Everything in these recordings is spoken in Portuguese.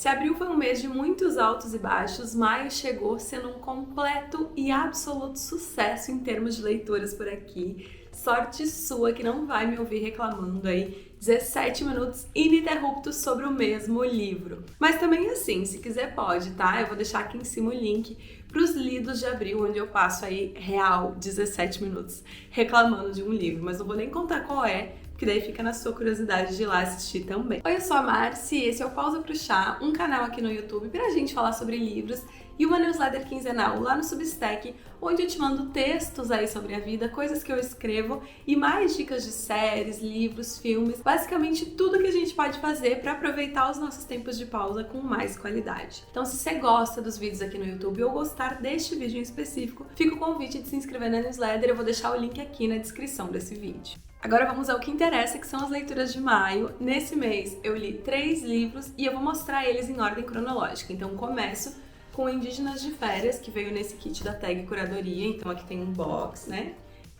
Se abril foi um mês de muitos altos e baixos, maio chegou sendo um completo e absoluto sucesso em termos de leituras por aqui. Sorte sua que não vai me ouvir reclamando aí 17 minutos ininterruptos sobre o mesmo livro. Mas também assim, se quiser pode, tá? Eu vou deixar aqui em cima o link para os lidos de abril, onde eu passo aí real 17 minutos reclamando de um livro, mas não vou nem contar qual é, que daí fica na sua curiosidade de ir lá assistir também. Oi, eu sou a Marci, esse é o Pausa pro Chá, um canal aqui no YouTube pra gente falar sobre livros e uma newsletter quinzenal lá no Substack, onde eu te mando textos aí sobre a vida, coisas que eu escrevo e mais dicas de séries, livros, filmes, basicamente tudo que a gente pode fazer para aproveitar os nossos tempos de pausa com mais qualidade. Então, se você gosta dos vídeos aqui no YouTube ou gostar deste vídeo em específico, fica o convite de se inscrever na newsletter, eu vou deixar o link aqui na descrição desse vídeo. Agora vamos ao que interessa, que são as leituras de maio. Nesse mês eu li 3 livros e eu vou mostrar eles em ordem cronológica. Então começo com Indígenas de Férias, que veio nesse kit da Tag Curadoria. Então aqui tem um box, né?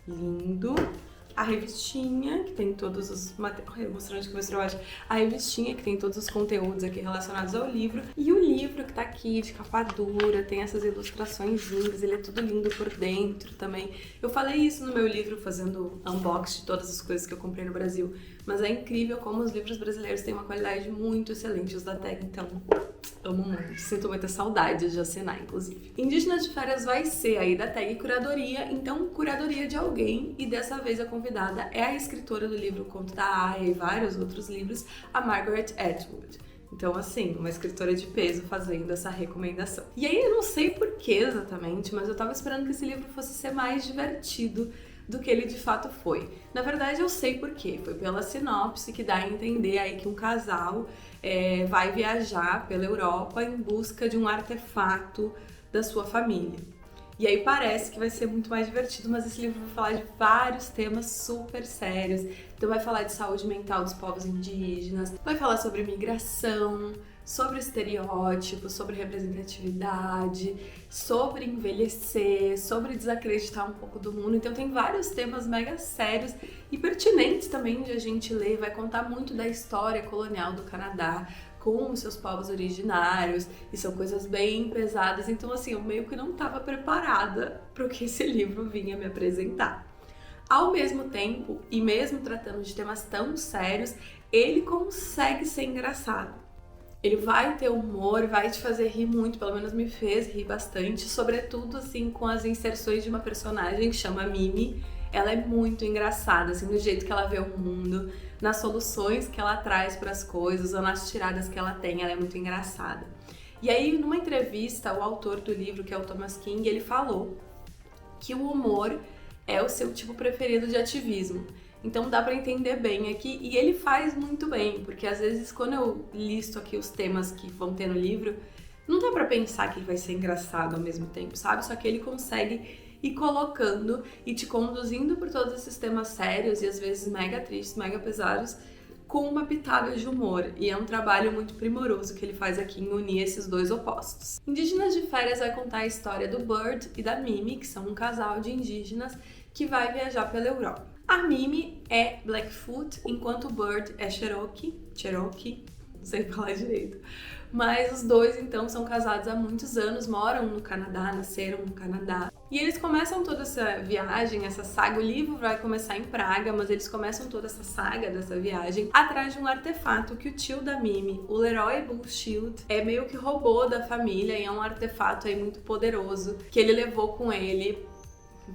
Lindo. A revistinha, que tem todos os mostrando que você acha. A revistinha, que tem todos os conteúdos aqui relacionados ao livro. E o livro que tá aqui, de capa dura, tem essas ilustrações lindas, ele é tudo lindo por dentro também. Eu falei isso no meu livro, fazendo unboxing de todas as coisas que eu comprei no Brasil. Mas é incrível como os livros brasileiros têm uma qualidade muito excelente, os da Tag, então amo muito. Sinto muita saudade de assinar, inclusive. Indígenas de Férias vai ser aí da Tag Curadoria, então curadoria de alguém, e dessa vez a convidada é a escritora do livro Conto da Aya e vários outros livros, a Margaret Atwood. Então, assim, uma escritora de peso fazendo essa recomendação. E aí, eu não sei por que exatamente, mas eu tava esperando que esse livro fosse ser mais divertido do que ele de fato foi. Na verdade, eu sei por quê. Foi pela sinopse que dá a entender aí que um casal vai viajar pela Europa em busca de um artefato da sua família. E aí parece que vai ser muito mais divertido, mas esse livro vai falar de vários temas super sérios. Então vai falar de saúde mental dos povos indígenas, vai falar sobre migração, sobre estereótipos, sobre representatividade, sobre envelhecer, sobre desacreditar um pouco do mundo. Então tem vários temas mega sérios e pertinentes também de a gente ler. Vai contar muito da história colonial do Canadá, com os seus povos originários, e são coisas bem pesadas, então assim, eu meio que não estava preparada para o que esse livro vinha me apresentar. Ao mesmo tempo, e mesmo tratando de temas tão sérios, ele consegue ser engraçado. Ele vai ter humor, vai te fazer rir muito, pelo menos me fez rir bastante, sobretudo assim com as inserções de uma personagem que chama Mimi. Ela é muito engraçada, assim, no jeito que ela vê o mundo, nas soluções que ela traz para as coisas ou nas tiradas que ela tem, ela é muito engraçada. E aí, numa entrevista, o autor do livro, que é o Thomas King, ele falou que o humor é o seu tipo preferido de ativismo. Então dá para entender bem aqui, e ele faz muito bem, porque às vezes quando eu listo aqui os temas que vão ter no livro, não dá para pensar que ele vai ser engraçado ao mesmo tempo, sabe? Só que ele consegue ir colocando e te conduzindo por todos esses temas sérios e às vezes mega tristes, mega pesados, com uma pitada de humor. E é um trabalho muito primoroso que ele faz aqui em unir esses dois opostos. Indígenas de Férias vai contar a história do Bird e da Mimi, que são um casal de indígenas que vai viajar pela Europa. A Mimi é Blackfoot, enquanto o Bird é Cherokee, não sei falar direito. Mas os dois, então, são casados há muitos anos, moram no Canadá, nasceram no Canadá. E eles começam toda essa viagem, essa saga, o livro vai começar em Praga, mas eles começam toda essa saga dessa viagem atrás de um artefato que o tio da Mimi, o Leroy Bullshield, meio que roubou da família, e é um artefato aí muito poderoso que ele levou com ele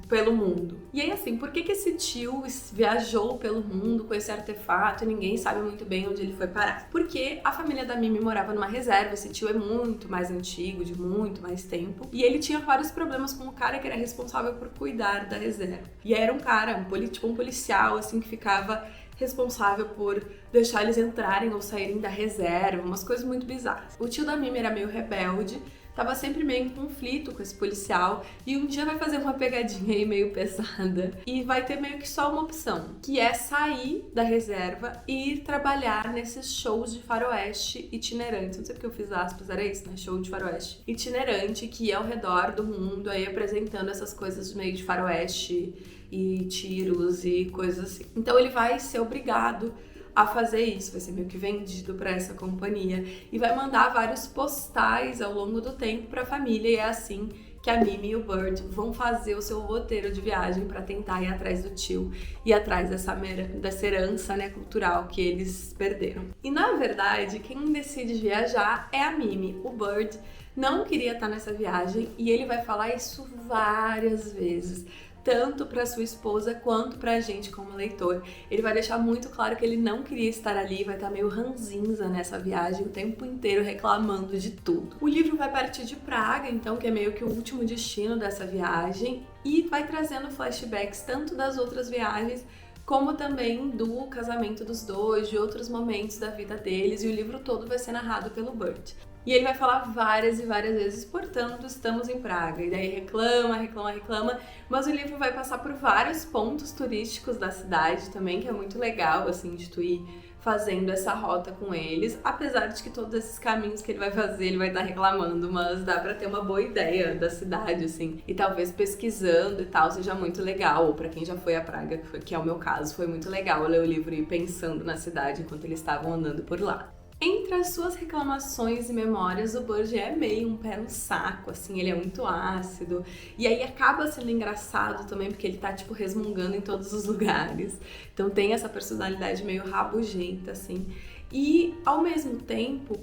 pelo mundo. E aí assim, por que esse tio viajou pelo mundo com esse artefato e ninguém sabe muito bem onde ele foi parar? Porque a família da Mimi morava numa reserva, esse tio é muito mais antigo, de muito mais tempo, e ele tinha vários problemas com o cara que era responsável por cuidar da reserva. E era um cara, um policial, assim, que ficava responsável por deixar eles entrarem ou saírem da reserva, umas coisas muito bizarras. O tio da Mimi era meio rebelde, tava sempre meio em conflito com esse policial, e um dia vai fazer uma pegadinha aí meio pesada e vai ter meio que só uma opção, que é sair da reserva e ir trabalhar nesses shows de faroeste itinerantes. Não sei porque eu fiz aspas, era isso, né? Show de faroeste itinerante, que ia ao redor do mundo aí apresentando essas coisas meio de faroeste e tiros e coisas assim. Então ele vai ser obrigado a fazer isso, vai ser meio que vendido para essa companhia e vai mandar vários postais ao longo do tempo para a família, e é assim que a Mimi e o Burt vão fazer o seu roteiro de viagem para tentar ir atrás do tio e atrás dessa herança, né, cultural que eles perderam. E na verdade, quem decide viajar é a Mimi. O Burt não queria estar nessa viagem e ele vai falar isso várias vezes, tanto para sua esposa quanto pra gente como leitor. Ele vai deixar muito claro que ele não queria estar ali, vai estar meio ranzinza nessa viagem o tempo inteiro reclamando de tudo. O livro vai partir de Praga, então, que é meio que o último destino dessa viagem, e vai trazendo flashbacks tanto das outras viagens como também do casamento dos dois, de outros momentos da vida deles, e o livro todo vai ser narrado pelo Burt. E ele vai falar várias e várias vezes, portanto, estamos em Praga. E daí reclama, mas o livro vai passar por vários pontos turísticos da cidade também, que é muito legal, assim, de tu ir fazendo essa rota com eles. Apesar de que todos esses caminhos que ele vai fazer, ele vai estar reclamando, mas dá pra ter uma boa ideia da cidade, assim. E talvez pesquisando e tal seja muito legal, ou pra quem já foi a Praga, que é o meu caso, foi muito legal ler o livro e ir pensando na cidade enquanto eles estavam andando por lá. Entre as suas reclamações e memórias, o Burt é meio um pé no saco, assim, ele é muito ácido, e aí acaba sendo engraçado também, porque ele tá, tipo, resmungando em todos os lugares, então tem essa personalidade meio rabugenta, assim, e ao mesmo tempo,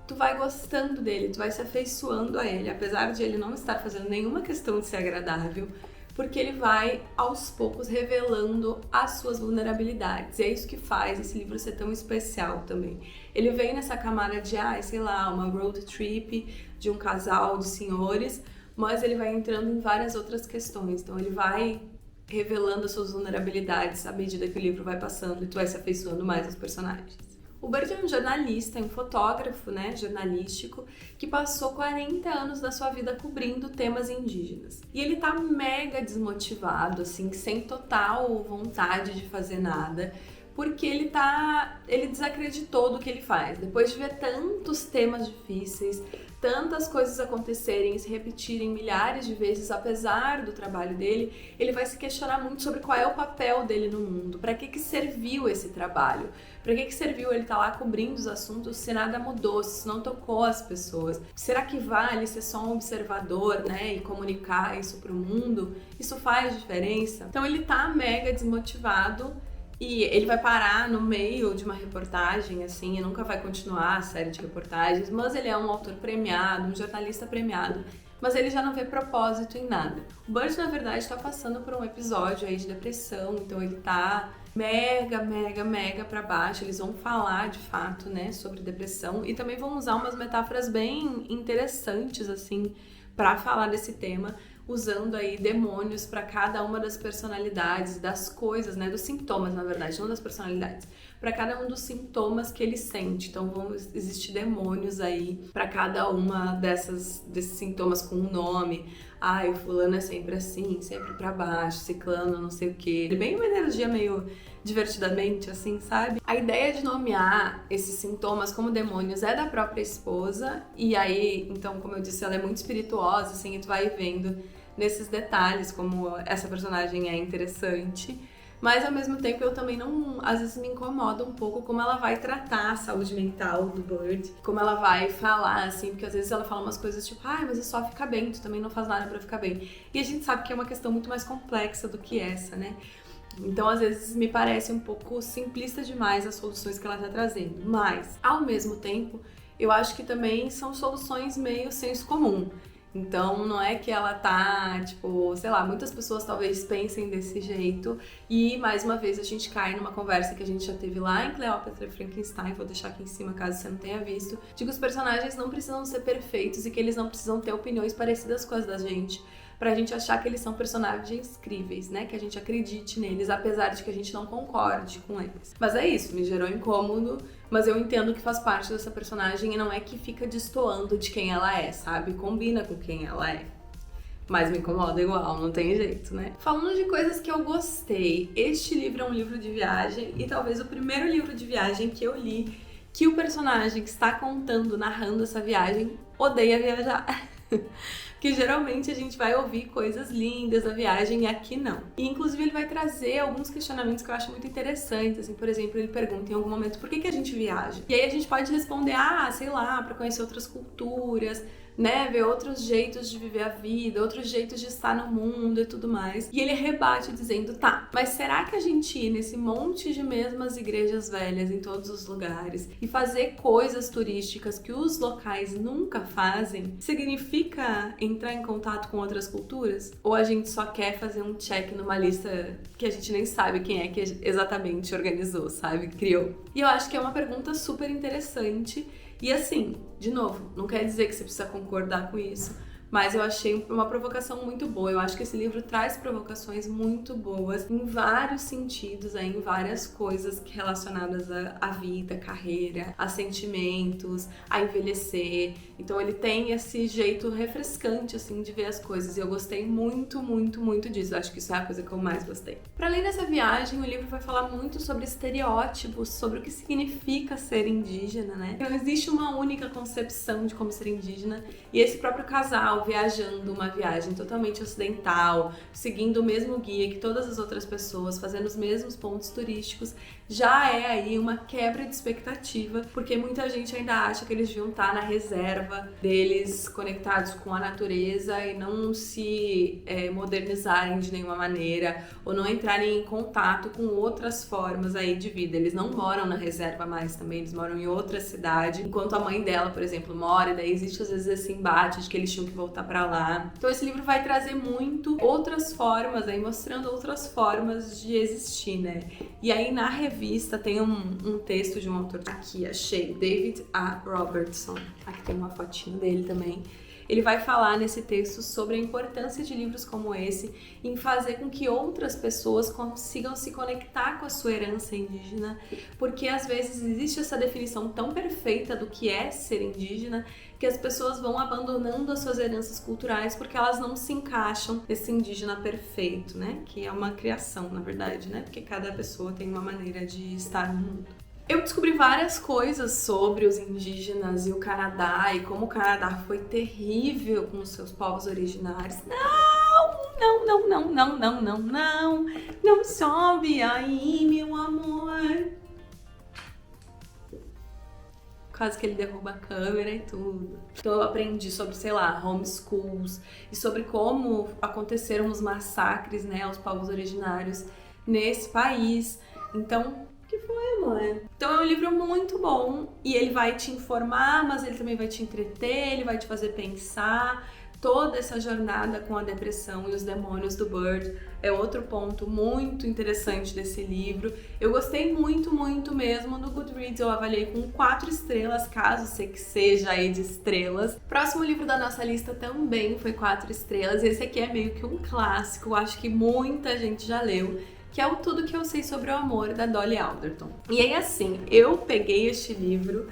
tu vai gostando dele, tu vai se afeiçoando a ele, apesar de ele não estar fazendo nenhuma questão de ser agradável, porque ele vai, aos poucos, revelando as suas vulnerabilidades. E é isso que faz esse livro ser tão especial também. Ele vem nessa camada de, sei lá, uma road trip de um casal de senhores, mas ele vai entrando em várias outras questões. Então ele vai revelando as suas vulnerabilidades à medida que o livro vai passando e tu vai se afeiçoando mais aos personagens. O Burt é um jornalista, um fotógrafo, né, jornalístico, que passou 40 anos da sua vida cobrindo temas indígenas. E ele tá mega desmotivado, assim, sem total vontade de fazer nada, porque ele desacreditou do que ele faz. Depois de ver tantos temas difíceis, tantas coisas acontecerem e se repetirem milhares de vezes, apesar do trabalho dele, ele vai se questionar muito sobre qual é o papel dele no mundo, para que serviu esse trabalho, para que serviu ele estar lá cobrindo os assuntos se nada mudou, se não tocou as pessoas. Será que vale ser só um observador, né, e comunicar isso para o mundo? Isso faz diferença? Então ele tá mega desmotivado. E ele vai parar no meio de uma reportagem, assim, e nunca vai continuar a série de reportagens, mas ele é um autor premiado, um jornalista premiado, mas ele já não vê propósito em nada. O Burt, na verdade, está passando por um episódio aí de depressão, então ele tá mega pra baixo. Eles vão falar, de fato, né, sobre depressão e também vão usar umas metáforas bem interessantes, assim, para falar desse tema, usando aí demônios para cada uma das personalidades, das coisas, né, dos sintomas, na verdade, não das personalidades, para cada um dos sintomas que ele sente. Então vão existir demônios aí para cada uma desses sintomas com um nome. O fulano é sempre assim, sempre para baixo, ciclano, não sei o quê. Bem uma energia meio divertidamente, assim, sabe? A ideia de nomear esses sintomas como demônios é da própria esposa, e aí, então, como eu disse, ela é muito espirituosa, assim, e tu vai vendo nesses detalhes como essa personagem é interessante, mas ao mesmo tempo eu também não, às vezes me incomoda um pouco como ela vai tratar a saúde mental do Burt, como ela vai falar, assim, porque às vezes ela fala umas coisas tipo, mas é só ficar bem, tu também não faz nada pra ficar bem, e a gente sabe que é uma questão muito mais complexa do que essa, né? Então, às vezes, me parece um pouco simplista demais as soluções que ela tá trazendo. Mas, ao mesmo tempo, eu acho que também são soluções meio senso comum. Então, não é que ela tá, tipo, sei lá, muitas pessoas talvez pensem desse jeito. E, mais uma vez, a gente cai numa conversa que a gente já teve lá em Cleópatra e Frankenstein, vou deixar aqui em cima caso você não tenha visto, de que os personagens não precisam ser perfeitos e que eles não precisam ter opiniões parecidas com as da gente, pra gente achar que eles são personagens críveis, né? Que a gente acredite neles, apesar de que a gente não concorde com eles. Mas é isso, me gerou incômodo, mas eu entendo que faz parte dessa personagem e não é que fica destoando de quem ela é, sabe? Combina com quem ela é. Mas me incomoda igual, não tem jeito, né? Falando de coisas que eu gostei, este livro é um livro de viagem e talvez o primeiro livro de viagem que eu li que o personagem que está contando, narrando essa viagem, odeia viajar. que geralmente a gente vai ouvir coisas lindas da viagem e aqui não. E inclusive ele vai trazer alguns questionamentos que eu acho muito interessantes, assim, por exemplo, ele pergunta em algum momento por que a gente viaja? E aí a gente pode responder, sei lá, para conhecer outras culturas, né, ver outros jeitos de viver a vida, outros jeitos de estar no mundo e tudo mais. E ele rebate dizendo, tá, mas será que a gente ir nesse monte de mesmas igrejas velhas em todos os lugares e fazer coisas turísticas que os locais nunca fazem, significa entrar em contato com outras culturas? Ou a gente só quer fazer um check numa lista que a gente nem sabe quem é que exatamente organizou, sabe, criou? E eu acho que é uma pergunta super interessante. E assim, de novo, não quer dizer que você precisa concordar com isso, mas eu achei uma provocação muito boa. Eu acho que esse livro traz provocações muito boas em vários sentidos, em várias coisas relacionadas à vida, carreira, a sentimentos, a envelhecer. Então ele tem esse jeito refrescante, assim, de ver as coisas. E eu gostei muito, muito, muito disso. Eu acho que isso é a coisa que eu mais gostei. Para além dessa viagem, o livro vai falar muito sobre estereótipos, sobre o que significa ser indígena, né? Não existe uma única concepção de como ser indígena. E esse próprio casal viajando uma viagem totalmente ocidental, seguindo o mesmo guia que todas as outras pessoas, fazendo os mesmos pontos turísticos, já é aí uma quebra de expectativa, porque muita gente ainda acha que eles deviam estar na reserva deles, conectados com a natureza e não se modernizarem de nenhuma maneira, ou não entrarem em contato com outras formas aí de vida. Eles não moram na reserva mais também, eles moram em outra cidade, enquanto a mãe dela, por exemplo, mora, e daí existe às vezes esse embate de que eles tinham que voltar pra lá. Então esse livro vai trazer muito outras formas, aí mostrando outras formas de existir, né? E aí na revista tem um texto de um autor, aqui achei, David A. Robertson, aqui tem uma fotinho dele também. Ele vai falar nesse texto sobre a importância de livros como esse em fazer com que outras pessoas consigam se conectar com a sua herança indígena, porque às vezes existe essa definição tão perfeita do que é ser indígena que as pessoas vão abandonando as suas heranças culturais porque elas não se encaixam nesse indígena perfeito, né? Que é uma criação, na verdade, né? Porque cada pessoa tem uma maneira de estar no mundo. Eu descobri várias coisas sobre os indígenas e o Canadá e como o Canadá foi terrível com os seus povos originários. Não sobe aí, meu amor. Quase que ele derruba a câmera e tudo. Então eu aprendi sobre, sei lá, homeschools e sobre como aconteceram os massacres, né, aos povos originários nesse país. Então, que foi, amor? Então é um livro muito bom e ele vai te informar, mas ele também vai te entreter, ele vai te fazer pensar. Toda essa jornada com a depressão e os demônios do Bird é outro ponto muito interessante desse livro. Eu gostei muito, muito mesmo. No Goodreads eu avaliei com 4 estrelas, caso você que seja aí de estrelas. Próximo livro da nossa lista também foi 4 estrelas. Esse aqui é meio que um clássico, acho que muita gente já leu, que é o Tudo Que Eu Sei Sobre o Amor, da Dolly Alderton. E aí assim, eu peguei este livro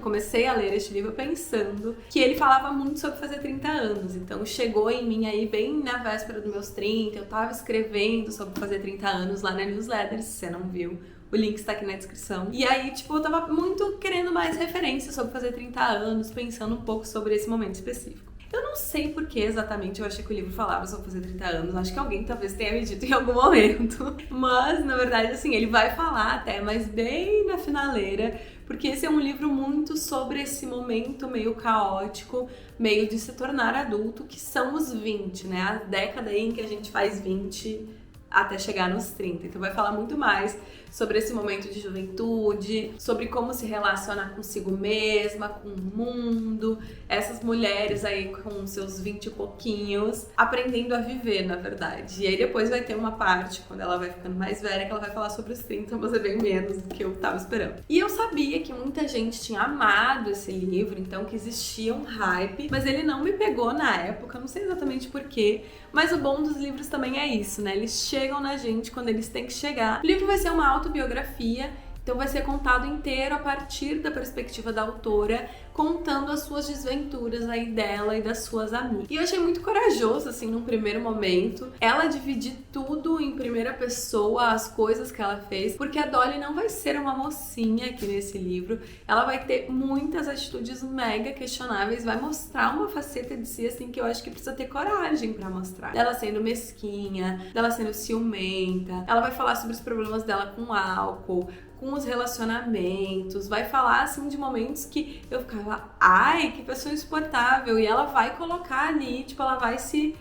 comecei a ler este livro pensando que ele falava muito sobre fazer 30 anos, então chegou em mim aí bem na véspera dos meus 30, eu tava escrevendo sobre fazer 30 anos lá na newsletter, se você não viu, o link está aqui na descrição. E aí, eu tava muito querendo mais referências sobre fazer 30 anos, pensando um pouco sobre esse momento específico. Eu não sei por que exatamente eu achei que o livro falava sobre fazer 30 anos, acho que alguém talvez tenha me dito em algum momento, mas na verdade assim, ele vai falar até, mas bem na finaleira, porque esse é um livro muito sobre esse momento meio caótico, meio de se tornar adulto, que são os 20, né, a década aí em que a gente faz 20 até chegar nos 30, então vai falar muito mais sobre esse momento de juventude, sobre como se relacionar consigo mesma, com o mundo, essas mulheres aí com seus 20 e pouquinhos, aprendendo a viver, na verdade. E aí depois vai ter uma parte, quando ela vai ficando mais velha, que ela vai falar sobre os 30, mas é bem menos do que eu tava esperando. E eu sabia que muita gente tinha amado esse livro, então que existia um hype, mas ele não me pegou na época, não sei exatamente porquê, mas o bom dos livros também é isso, né? Eles chegam na gente quando eles têm que chegar. O livro vai ser uma autobiografia, então vai ser contado inteiro a partir da perspectiva da autora, contando as suas desventuras aí dela e das suas amigas. E eu achei muito corajoso, assim, num primeiro momento, ela dividir tudo em primeira pessoa, as coisas que ela fez, porque a Dolly não vai ser uma mocinha aqui nesse livro, ela vai ter muitas atitudes mega questionáveis, vai mostrar uma faceta de si, assim, que eu acho que precisa ter coragem pra mostrar. Dela sendo mesquinha, dela sendo ciumenta, ela vai falar sobre os problemas dela com álcool, com os relacionamentos, vai falar assim de momentos que eu ficava, ai, que pessoa insuportável, e ela vai colocar ali, tipo, ela vai se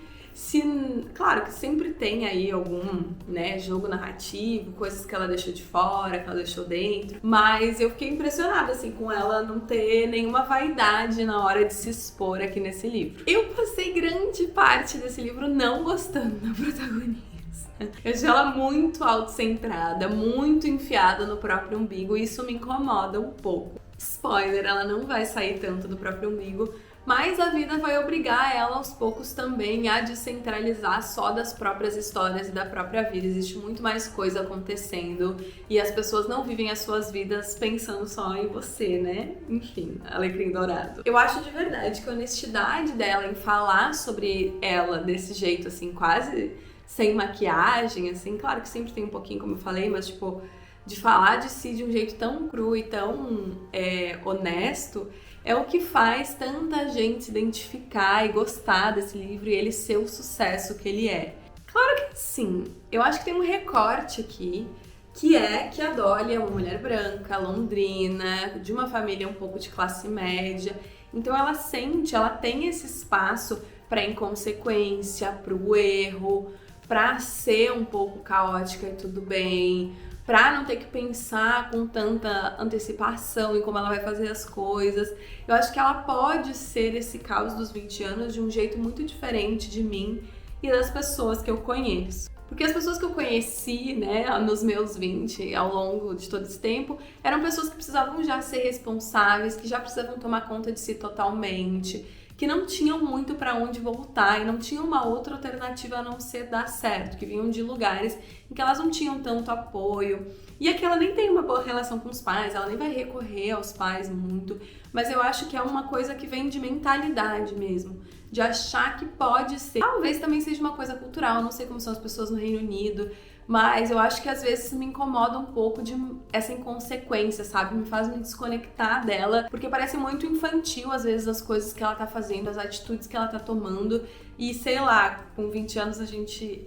claro que sempre tem aí algum, né, jogo narrativo, coisas que ela deixou de fora, que ela deixou dentro, mas eu fiquei impressionada, assim, com ela não ter nenhuma vaidade na hora de se expor aqui nesse livro. Eu passei grande parte desse livro não gostando da protagonista. Eu achei ela muito autocentrada, muito enfiada no próprio umbigo, e isso me incomoda um pouco. Spoiler, ela não vai sair tanto do próprio umbigo, mas a vida vai obrigar ela aos poucos também a descentralizar só das próprias histórias e da própria vida. Existe muito mais coisa acontecendo e as pessoas não vivem as suas vidas pensando só em você, né? Enfim, Alecrim Dourado. Eu acho de verdade que a honestidade dela em falar sobre ela desse jeito, assim, quase sem maquiagem, assim, claro que sempre tem um pouquinho, como eu falei, mas tipo, de falar de si de um jeito tão cru e tão honesto, é o que faz tanta gente se identificar e gostar desse livro e ele ser o sucesso que ele é. Claro que sim, eu acho que tem um recorte aqui, que é que a Dolly é uma mulher branca, londrina, de uma família um pouco de classe média, então ela tem esse espaço para inconsequência, para o erro, para ser um pouco caótica e tudo bem, para não ter que pensar com tanta antecipação em como ela vai fazer as coisas. Eu acho que ela pode ser esse caos dos 20 anos de um jeito muito diferente de mim e das pessoas que eu conheço. Porque as pessoas que eu conheci, né, nos meus 20, ao longo de todo esse tempo, eram pessoas que precisavam já ser responsáveis, que já precisavam tomar conta de si totalmente, que não tinham muito para onde voltar e não tinham uma outra alternativa a não ser dar certo, que vinham de lugares em que elas não tinham tanto apoio. E aqui ela nem tem uma boa relação com os pais, ela nem vai recorrer aos pais muito, mas eu acho que é uma coisa que vem de mentalidade mesmo, de achar que pode ser. Talvez também seja uma coisa cultural, não sei como são as pessoas no Reino Unido, mas eu acho que às vezes me incomoda um pouco de essa inconsequência, sabe? Me faz me desconectar dela, porque parece muito infantil às vezes as coisas que ela tá fazendo, as atitudes que ela tá tomando. E sei lá, com 20 anos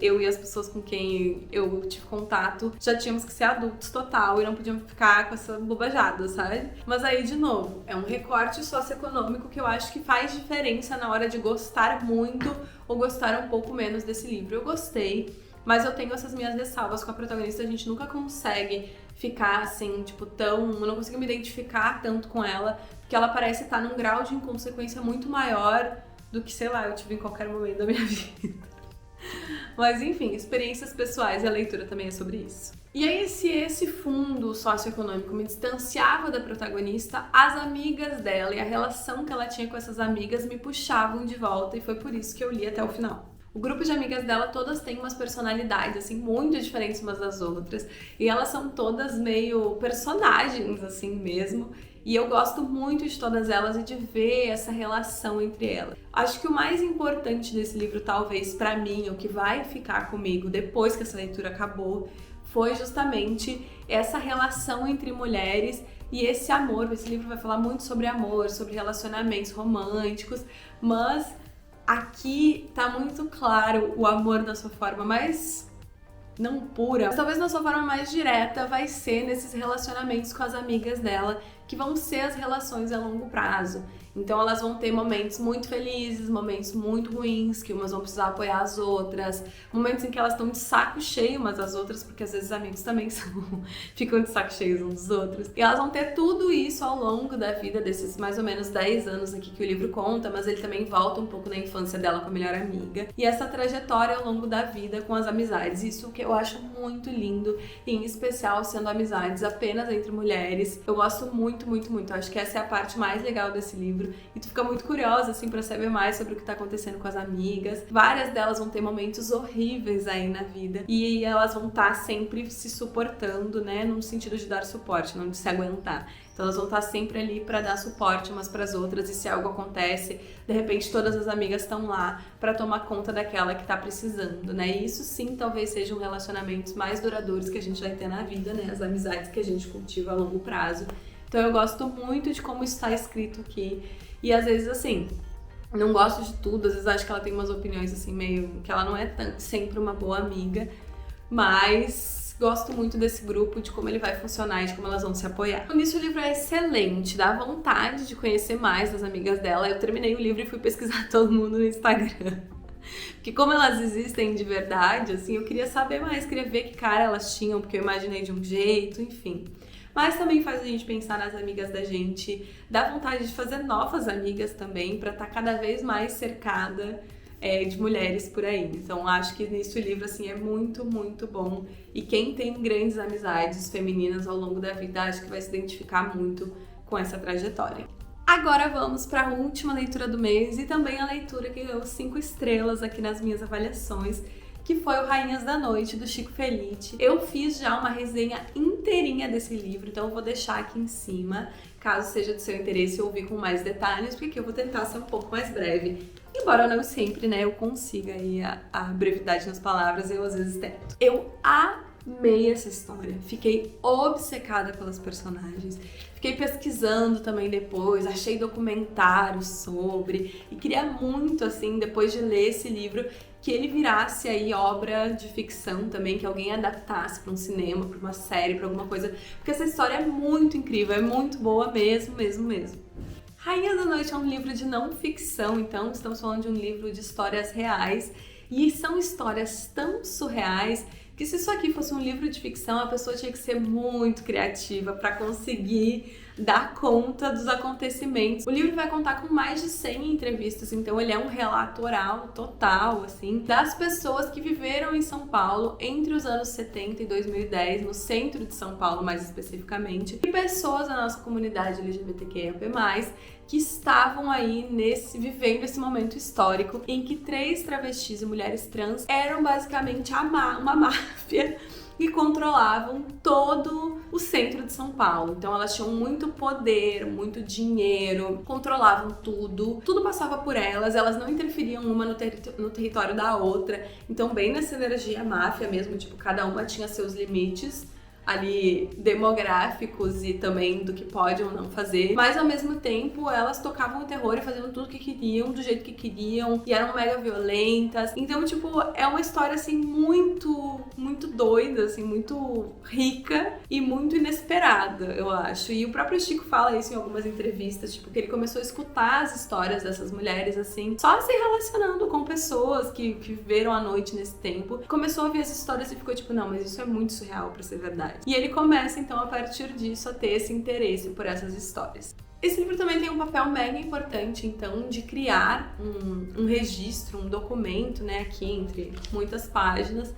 eu e as pessoas com quem eu tive contato, já tínhamos que ser adultos total e não podíamos ficar com essa bobajada, sabe? Mas aí, de novo, é um recorte socioeconômico que eu acho que faz diferença na hora de gostar muito ou gostar um pouco menos desse livro. Eu gostei, mas eu tenho essas minhas ressalvas com a protagonista, a gente nunca consegue ficar assim, tipo, eu não consigo me identificar tanto com ela, porque ela parece estar num grau de inconsequência muito maior do que, sei lá, eu tive em qualquer momento da minha vida. Mas enfim, experiências pessoais e a leitura também é sobre isso. E aí, se esse fundo socioeconômico me distanciava da protagonista, as amigas dela e a relação que ela tinha com essas amigas me puxavam de volta e foi por isso que eu li até o final. O grupo de amigas dela, todas têm umas personalidades, assim, muito diferentes umas das outras. E elas são todas meio personagens, assim mesmo. E eu gosto muito de todas elas e de ver essa relação entre elas. Acho que o mais importante desse livro, talvez pra mim, o que vai ficar comigo depois que essa leitura acabou, foi justamente essa relação entre mulheres e esse amor. Esse livro vai falar muito sobre amor, sobre relacionamentos românticos, mas aqui tá muito claro o amor na sua forma mais não pura, mas talvez na sua forma mais direta vai ser nesses relacionamentos com as amigas dela, que vão ser as relações a longo prazo. Então elas vão ter momentos muito felizes, momentos muito ruins, que umas vão precisar apoiar as outras, momentos em que elas estão de saco cheio umas das outras, porque às vezes amigos também ficam de saco cheio uns dos outros. E elas vão ter tudo isso ao longo da vida desses mais ou menos 10 anos aqui que o livro conta, mas ele também volta um pouco na infância dela com a melhor amiga. E essa trajetória ao longo da vida com as amizades, isso que eu acho muito lindo, e em especial sendo amizades apenas entre mulheres. Eu gosto muito, muito, muito. Acho que essa é a parte mais legal desse livro. E tu fica muito curiosa, assim, pra saber mais sobre o que tá acontecendo com as amigas. Várias delas vão ter momentos horríveis aí na vida. E elas vão estar sempre se suportando, né? Num sentido de dar suporte, não de se aguentar. Então elas vão estar sempre ali para dar suporte umas para as outras, e se algo acontece, de repente todas as amigas estão lá para tomar conta daquela que tá precisando, né? E isso sim talvez sejam relacionamentos mais duradouros que a gente vai ter na vida, né? As amizades que a gente cultiva a longo prazo. Então eu gosto muito de como está escrito aqui. E às vezes assim, não gosto de tudo, às vezes acho que ela tem umas opiniões assim meio que ela não é sempre uma boa amiga, mas gosto muito desse grupo, de como ele vai funcionar e de como elas vão se apoiar. Nisso o livro é excelente, dá vontade de conhecer mais das amigas dela. Eu terminei o livro e fui pesquisar todo mundo no Instagram. Porque como elas existem de verdade, assim, eu queria saber mais, queria ver que cara elas tinham, porque eu imaginei de um jeito, enfim. Mas também faz a gente pensar nas amigas da gente, dá vontade de fazer novas amigas também, pra estar cada vez mais cercada de mulheres por aí. Então acho que nisso o livro assim é muito, muito bom. E quem tem grandes amizades femininas ao longo da vida, acho que vai se identificar muito com essa trajetória. Agora vamos para a última leitura do mês e também a leitura que ganhou 5 estrelas aqui nas minhas avaliações, que foi o Rainhas da Noite, do Chico Felitti. Eu fiz já uma resenha inteirinha desse livro, então eu vou deixar aqui em cima, caso seja do seu interesse ouvir com mais detalhes, porque aqui eu vou tentar ser um pouco mais breve. Embora não sempre, né, eu consiga aí a brevidade nas palavras, eu às vezes tento. Eu amei essa história, fiquei obcecada pelas personagens, fiquei pesquisando também depois, achei documentários sobre, e queria muito, assim, depois de ler esse livro, que ele virasse aí obra de ficção também, que alguém adaptasse para um cinema, para uma série, para alguma coisa, porque essa história é muito incrível, é muito boa mesmo, mesmo, mesmo. Rainha da Noite é um livro de não ficção, então estamos falando de um livro de histórias reais, e são histórias tão surreais que se isso aqui fosse um livro de ficção, a pessoa tinha que ser muito criativa para conseguir dar conta dos acontecimentos. O livro vai contar com mais de 100 entrevistas, então ele é um relato oral total, assim, das pessoas que viveram em São Paulo entre os anos 70 e 2010, no centro de São Paulo mais especificamente, e pessoas da nossa comunidade LGBTQIA+, que estavam aí vivendo esse momento histórico em que 3 travestis e mulheres trans eram basicamente uma máfia e controlavam todo o centro de São Paulo. Então elas tinham muito poder, muito dinheiro, controlavam tudo, tudo passava por elas, elas não interferiam uma no território da outra. Então bem nessa energia máfia mesmo, tipo, cada uma tinha seus limites ali demográficos e também do que pode ou não fazer, mas ao mesmo tempo elas tocavam o terror e faziam tudo o que queriam, do jeito que queriam, e eram mega violentas. Então, tipo, é uma história assim muito, muito doida, assim, muito rica e muito inesperada, eu acho. E o próprio Chico fala isso em algumas entrevistas, tipo, que ele começou a escutar as histórias dessas mulheres, assim, só se relacionando com pessoas que viveram a noite nesse tempo. Começou a ouvir as histórias e ficou tipo, não, mas isso é muito surreal pra ser verdade. E ele começa, então, a partir disso, a ter esse interesse por essas histórias. Esse livro também tem um papel mega importante, então, de criar um registro, um documento, né, aqui entre muitas páginas,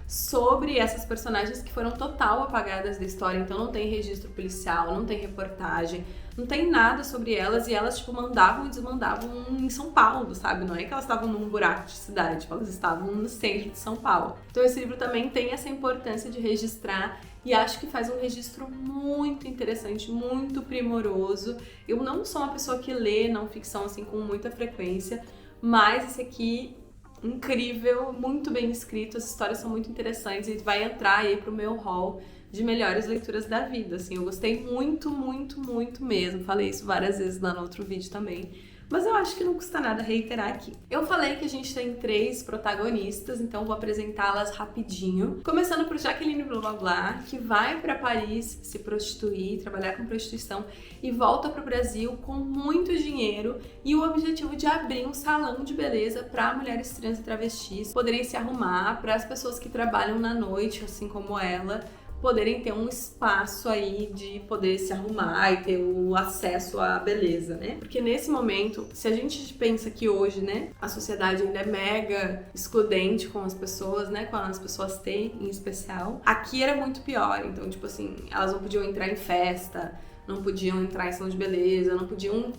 sobre essas personagens que foram total apagadas da história. Então não tem registro policial, não tem reportagem, não tem nada sobre elas, e elas, tipo, mandavam e desmandavam em São Paulo, sabe? Não é que elas estavam num buraco de cidade, tipo, elas estavam no centro de São Paulo. Então esse livro também tem essa importância de registrar, e acho que faz um registro muito interessante, muito primoroso. Eu não sou uma pessoa que lê não ficção, assim, com muita frequência, mas esse aqui, incrível, muito bem escrito, as histórias são muito interessantes e vai entrar aí pro meu hall de melhores leituras da vida, assim, eu gostei muito, muito, muito mesmo, falei isso várias vezes lá no outro vídeo também, mas eu acho que não custa nada reiterar aqui. Eu falei que a gente tem 3 protagonistas, então vou apresentá-las rapidinho, começando por Jaqueline Blá Blá Blá, que vai para Paris se prostituir, trabalhar com prostituição e volta para o Brasil com muito dinheiro e o objetivo de abrir um salão de beleza para mulheres trans e travestis poderem se arrumar, para as pessoas que trabalham na noite, assim como ela, poderem ter um espaço aí de poder se arrumar e ter o acesso à beleza, né? Porque nesse momento, se a gente pensa que hoje, né, a sociedade ainda é mega excludente com as pessoas, né, com as pessoas T em especial, aqui era muito pior. Então, tipo assim, elas não podiam entrar em festa, não podiam entrar em salão de beleza, não podiam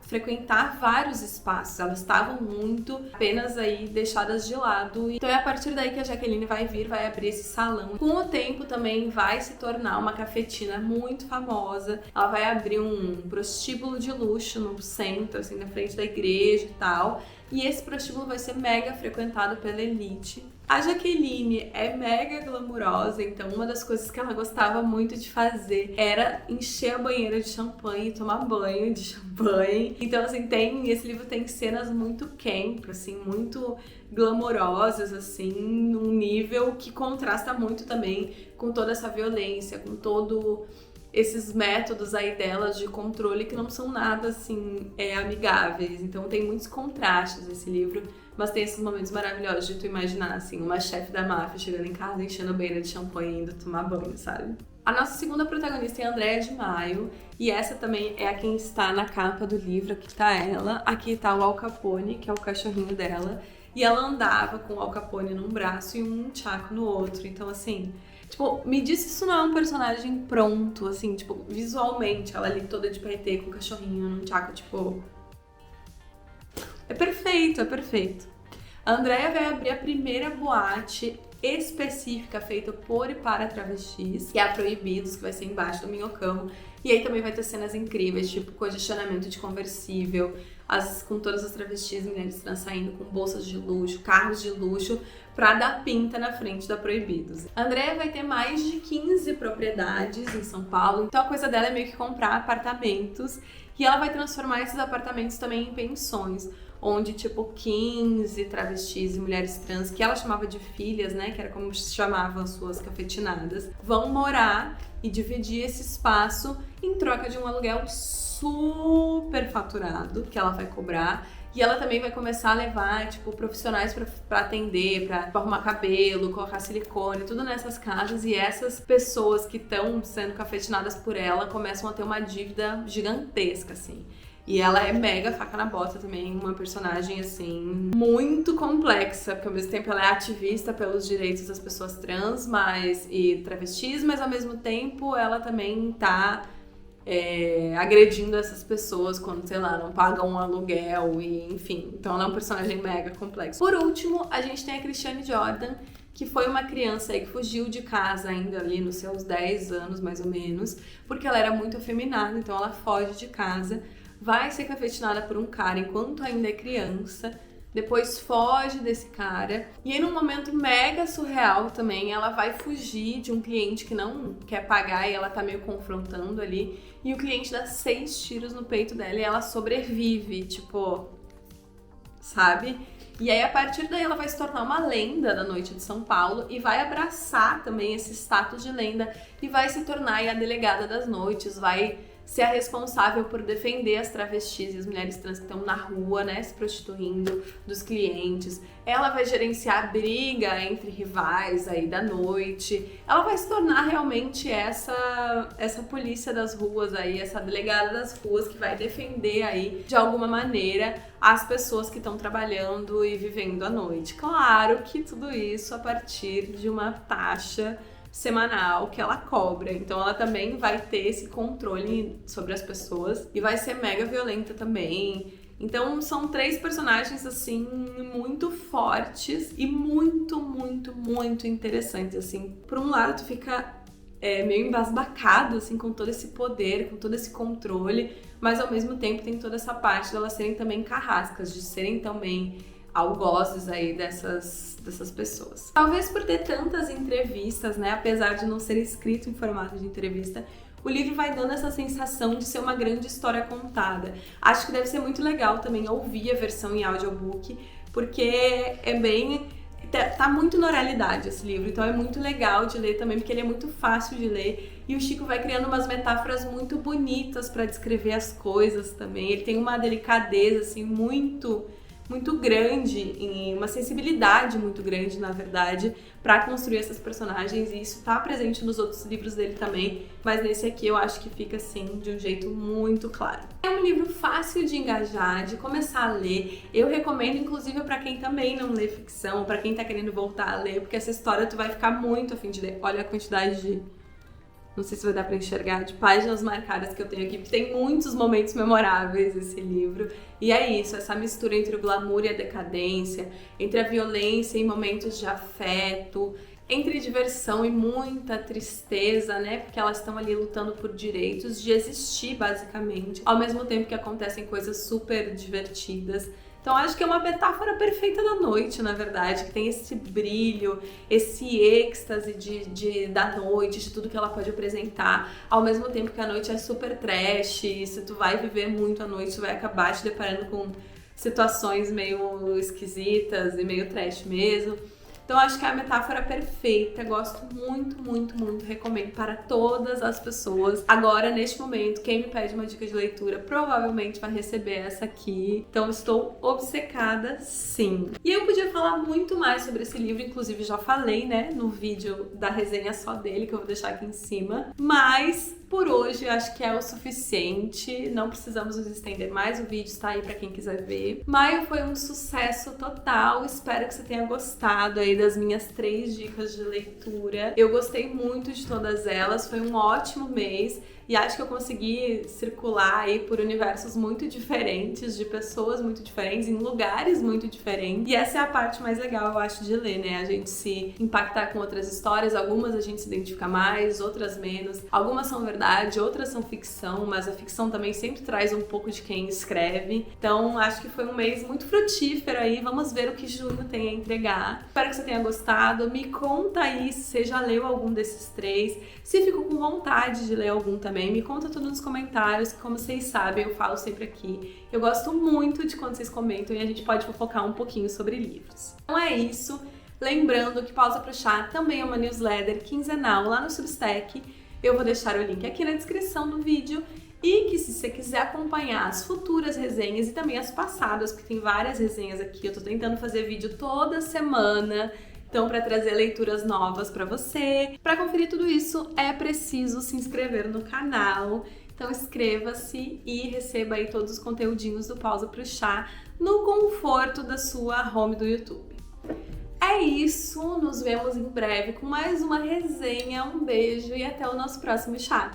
frequentar vários espaços, elas estavam muito apenas aí deixadas de lado. Então é a partir daí que a Jaqueline vai abrir esse salão. Com o tempo também vai se tornar uma cafetina muito famosa. Ela vai abrir um prostíbulo de luxo no centro, assim, na frente da igreja e tal. E esse prostíbulo vai ser mega frequentado pela elite. A Jaqueline é mega glamurosa, então uma das coisas que ela gostava muito de fazer era encher a banheira de champanhe e tomar banho de champanhe. Então, assim, esse livro tem cenas muito camp, assim, muito glamourosas, assim, num nível que contrasta muito também com toda essa violência, com todo esses métodos aí delas de controle que não são nada, assim, amigáveis. Então tem muitos contrastes nesse livro, mas tem esses momentos maravilhosos de tu imaginar, assim, uma chefe da máfia chegando em casa, enchendo a banheira de champanhe e indo tomar banho, sabe? A nossa segunda protagonista é a Andréa de Maio, e essa também é a quem está na capa do livro. Aqui tá ela, aqui tá o Al Capone, que é o cachorrinho dela, e ela andava com o Al Capone num braço e um Chaco no outro. Então, assim, tipo, me diz se isso não é um personagem pronto, assim, tipo, visualmente, ela ali toda de paetê com o cachorrinho num Chaco, tipo... É perfeito, é perfeito. A Andréa vai abrir a primeira boate específica feita por e para travestis, que é a Proibidos, que vai ser embaixo do Minhocão. E aí também vai ter cenas incríveis, tipo congestionamento de conversível, com todas as travestis, mulheres trans saindo com bolsas de luxo, carros de luxo, pra dar pinta na frente da Proibidos. A Andréa vai ter mais de 15 propriedades em São Paulo, então a coisa dela é meio que comprar apartamentos, e ela vai transformar esses apartamentos também em pensões, onde, tipo, 15 travestis e mulheres trans, que ela chamava de filhas, né, que era como se chamavam as suas cafetinadas, vão morar e dividir esse espaço em troca de um aluguel super faturado que ela vai cobrar. E ela também vai começar a levar, tipo, profissionais pra atender, pra arrumar cabelo, colocar silicone, tudo nessas casas. E essas pessoas que estão sendo cafetinadas por ela começam a ter uma dívida gigantesca, assim. E ela é mega faca na bota também, uma personagem, assim, muito complexa, porque ao mesmo tempo ela é ativista pelos direitos das pessoas trans e travestis, mas ao mesmo tempo ela também tá agredindo essas pessoas quando, sei lá, não pagam um aluguel e enfim. Então ela é um personagem mega complexo. Por último, a gente tem a Christiane Jordan, que foi uma criança aí que fugiu de casa ainda ali nos seus 10 anos, mais ou menos, porque ela era muito afeminada, então ela foge de casa, vai ser cafetinada por um cara enquanto ainda é criança, depois foge desse cara, e aí num momento mega surreal também, ela vai fugir de um cliente que não quer pagar e ela tá meio confrontando ali, e o cliente dá 6 tiros no peito dela e ela sobrevive, tipo, sabe? E aí a partir daí ela vai se tornar uma lenda da noite de São Paulo e vai abraçar também esse status de lenda e vai se tornar aí a delegada das noites, vai ser a responsável por defender as travestis e as mulheres trans que estão na rua, né, se prostituindo, dos clientes. Ela vai gerenciar a briga entre rivais aí da noite. Ela vai se tornar realmente essa polícia das ruas aí, essa delegada das ruas que vai defender aí, de alguma maneira, as pessoas que estão trabalhando e vivendo à noite. Claro que tudo isso a partir de uma taxa semanal que ela cobra, então ela também vai ter esse controle sobre as pessoas e vai ser mega violenta também. Então são 3 personagens assim muito fortes e muito, muito, muito interessantes, assim. Por um lado tu fica meio embasbacado assim com todo esse poder, com todo esse controle, mas ao mesmo tempo tem toda essa parte de elas serem também carrascas, de serem também algozes aí dessas pessoas. Talvez por ter tantas entrevistas, né, apesar de não ser escrito em formato de entrevista, o livro vai dando essa sensação de ser uma grande história contada. Acho que deve ser muito legal também ouvir a versão em audiobook, porque tá muito na oralidade esse livro, então é muito legal de ler também, porque ele é muito fácil de ler e o Chico vai criando umas metáforas muito bonitas para descrever as coisas também. Ele tem uma delicadeza assim muito grande, e uma sensibilidade muito grande, na verdade, para construir essas personagens, e isso tá presente nos outros livros dele também, mas nesse aqui eu acho que fica assim, de um jeito muito claro. É um livro fácil de engajar, de começar a ler. Eu recomendo, inclusive, para quem também não lê ficção, para quem tá querendo voltar a ler, porque essa história tu vai ficar muito a fim de ler. Olha a quantidade não sei se vai dar pra enxergar, de páginas marcadas que eu tenho aqui, porque tem muitos momentos memoráveis esse livro. E é isso, essa mistura entre o glamour e a decadência, entre a violência e momentos de afeto, entre diversão e muita tristeza, né? Porque elas estão ali lutando por direitos de existir, basicamente, ao mesmo tempo que acontecem coisas super divertidas. Então acho que é uma metáfora perfeita da noite, na verdade, que tem esse brilho, esse êxtase da noite, de tudo que ela pode apresentar, ao mesmo tempo que a noite é super trash, e se tu vai viver muito a noite, tu vai acabar te deparando com situações meio esquisitas e meio trash mesmo. Então acho que é a metáfora perfeita, gosto muito, muito, muito, recomendo para todas as pessoas. Agora, neste momento, quem me pede uma dica de leitura provavelmente vai receber essa aqui. Então estou obcecada, sim. E eu podia falar muito mais sobre esse livro, inclusive já falei, né, no vídeo da resenha só dele, que eu vou deixar aqui em cima. Mas por hoje acho que é o suficiente, não precisamos nos estender mais, o vídeo está aí para quem quiser ver. Maio foi um sucesso total, espero que você tenha gostado aí das minhas 3 dicas de leitura. Eu gostei muito de todas elas, foi um ótimo mês. E acho que eu consegui circular aí por universos muito diferentes, de pessoas muito diferentes, em lugares muito diferentes. E essa é a parte mais legal, eu acho, de ler, né? A gente se impactar com outras histórias, algumas a gente se identifica mais, outras menos. Algumas são verdade, outras são ficção, mas a ficção também sempre traz um pouco de quem escreve. Então, acho que foi um mês muito frutífero aí. Vamos ver o que junho tem a entregar. Espero que você tenha gostado. Me conta aí se você já leu algum desses 3. Se ficou com vontade de ler algum também, me conta tudo nos comentários, que como vocês sabem, eu falo sempre aqui. Eu gosto muito de quando vocês comentam e a gente pode fofocar um pouquinho sobre livros. Então é isso. Lembrando que Pausa pro Chá também é uma newsletter quinzenal lá no Substack. Eu vou deixar o link aqui na descrição do vídeo. E que se você quiser acompanhar as futuras resenhas e também as passadas, porque tem várias resenhas aqui, eu tô tentando fazer vídeo toda semana. Então, para trazer leituras novas para você. Para conferir tudo isso, é preciso se inscrever no canal. Então, inscreva-se e receba aí todos os conteúdinhos do Pausa pro Chá no conforto da sua home do YouTube. É isso, nos vemos em breve com mais uma resenha. Um beijo e até o nosso próximo chá.